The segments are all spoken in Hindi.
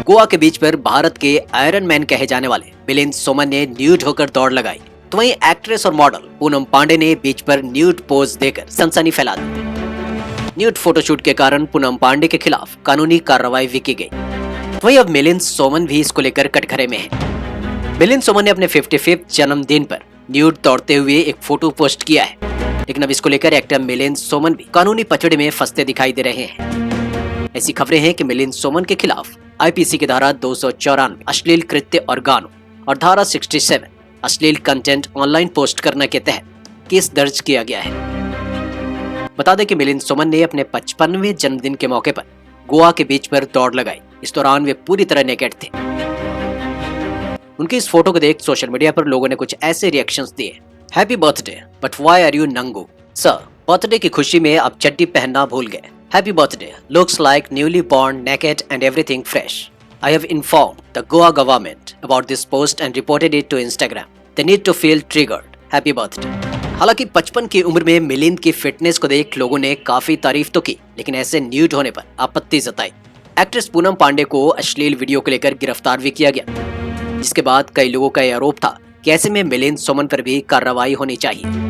गोवा के बीच पर भारत के आयरन मैन कहे जाने वाले मिलिंद सोमन ने न्यूड होकर दौड़ लगाई, तो वहीं एक्ट्रेस और मॉडल पूनम पांडे ने बीच पर न्यूड पोज देकर सनसनी फैला दी। न्यूड फोटोशूट के कारण पूनम पांडे के खिलाफ कानूनी कार्रवाई भी की गई। वहीं अब मिलिंद सोमन भी इसको लेकर कटघरे में है। मिलिंद सोमन ने अपने 55th जन्मदिन पर न्यूड दौड़ते हुए एक फोटो पोस्ट किया है, लेकिन अब इसको लेकर एक्टर मिलिंद सोमन भी कानूनी पचड़े में फंसते दिखाई दे रहे हैं। ऐसी खबरें हैं कि मिलिंद सोमन के खिलाफ आईपीसी की धारा 294 अश्लील कृत्य और गानों और धारा 67 अश्लील कंटेंट ऑनलाइन पोस्ट करने के तहत केस दर्ज किया गया है। बता दें कि मिलिंद सोमन ने अपने 55वें जन्मदिन के मौके पर गोवा के बीच पर दौड़ लगाई। इस दौरान वे पूरी तरह नेकेड थे। उनकी इस फोटो को देख सोशल मीडिया पर लोगों ने कुछ ऐसे रिएक्शंस दिए। Happy birthday, but why are you नंगू? सर, बर्थडे की खुशी में आप चड्डी पहनना भूल गए। Happy birthday. Looks like newly born, naked and everything fresh. I have informed the Goa government about this post and reported it to Instagram. They need to feel triggered. Happy birthday. हालांकि 55 की उम्र में मिलिंद की फिटनेस को देख लोगों ने काफी तारीफ तो की, लेकिन ऐसे न्यूड होने पर आपत्ति जताई। एक्ट्रेस पूनम पांडे को अश्लील वीडियो को लेकर गिरफ्तार भी किया गया, जिसके बाद कई लोगों का यह आरोप था कि ऐसे में मिलिंद सोमन पर भी कार्रवाई होनी चाहिए।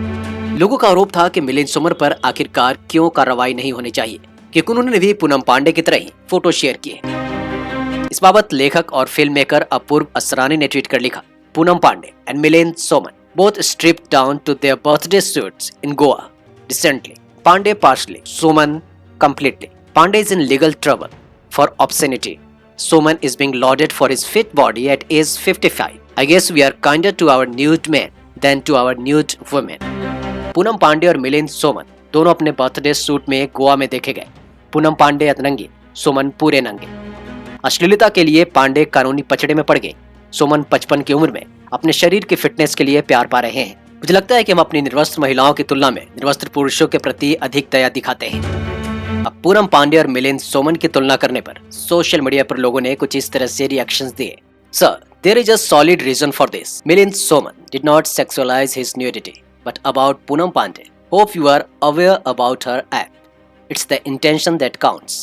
लोगों का आरोप था कि मिलिंद सोमन पर आखिरकार क्यों कार्रवाई नहीं होनी चाहिए, क्योंकि उन्होंने भी पूनम पांडे की तरह ही फोटो शेयर किए। इस बाबत लेखक और फिल्म मेकर अपूर्व असरानी ने ट्वीट कर लिखा, Poonam Pandey and Milind Soman both stripped down to their birthday suits in Goa recently. Pandey partially, Soman completely. Pandey is in legal trouble for obscenity. Soman is being lauded for his fit body at age 55. I guess we are kinder to our nude men than to our nude women. Poonam Pandey और मिलिंद सोमन दोनों अपने बर्थडे सूट में गोवा में देखे गए। पूनम पांडे अधनंगी, सोमन पूरे नंगे। अश्लीलता के लिए पांडे कानूनी पचड़े में पड़ गए। सोमन 55 की उम्र में अपने शरीर की फिटनेस के लिए प्यार पा रहे हैं। मुझे लगता है कि हम अपनी निर्वस्त्र महिलाओं की तुलना में निर्वस्त्र पुरुषों के प्रति अधिक दया दिखाते हैं। अब पूनम पांडे और मिलिंद सोमन की तुलना करने पर सोशल मीडिया पर लोगों ने कुछ इस तरह से रिएक्शंस दिए। Sir, there is a solid reason for this. Milind Soman did not sexualise his nudity, but about Poonam Pandey, hope you are aware about her act. It's the intention that counts.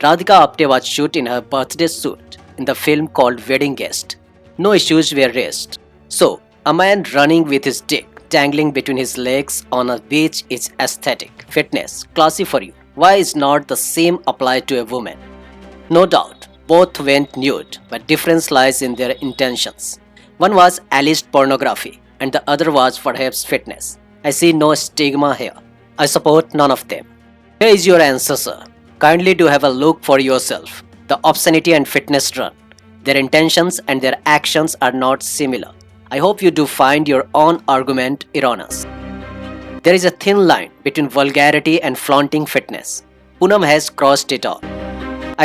Radhika Apte was shot in her birthday suit in the film called Wedding Guest. No issues were raised. So, a man running with his dick dangling between his legs on a beach is aesthetic, fitness, classy for you. Why is not the same applied to a woman? No doubt, both went nude, but difference lies in their intentions. One was alleged pornography, and the other was perhaps fitness. I see no stigma here. I support none of them. Here is your answer, sir. Kindly do have a look for yourself. The obscenity and fitness run. Their intentions and their actions are not similar. I hope you do find your own argument erroneous. There is a thin line between vulgarity and flaunting fitness. Poonam has crossed it all.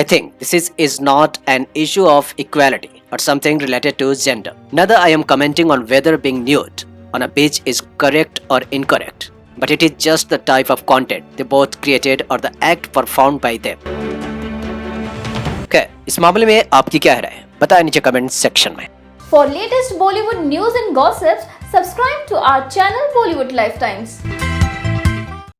I think this is not an issue of equality or something related to gender. Neither I am commenting on whether being nude on a beach is correct or incorrect, but it is just the type of content they both created or the act performed by them. Okay, इस मामले में आपकी क्या राय है? बताएं नीचे कमेंट सेक्शन में। For latest Bollywood news and gossips, subscribe to our channel Bollywood Lifetimes.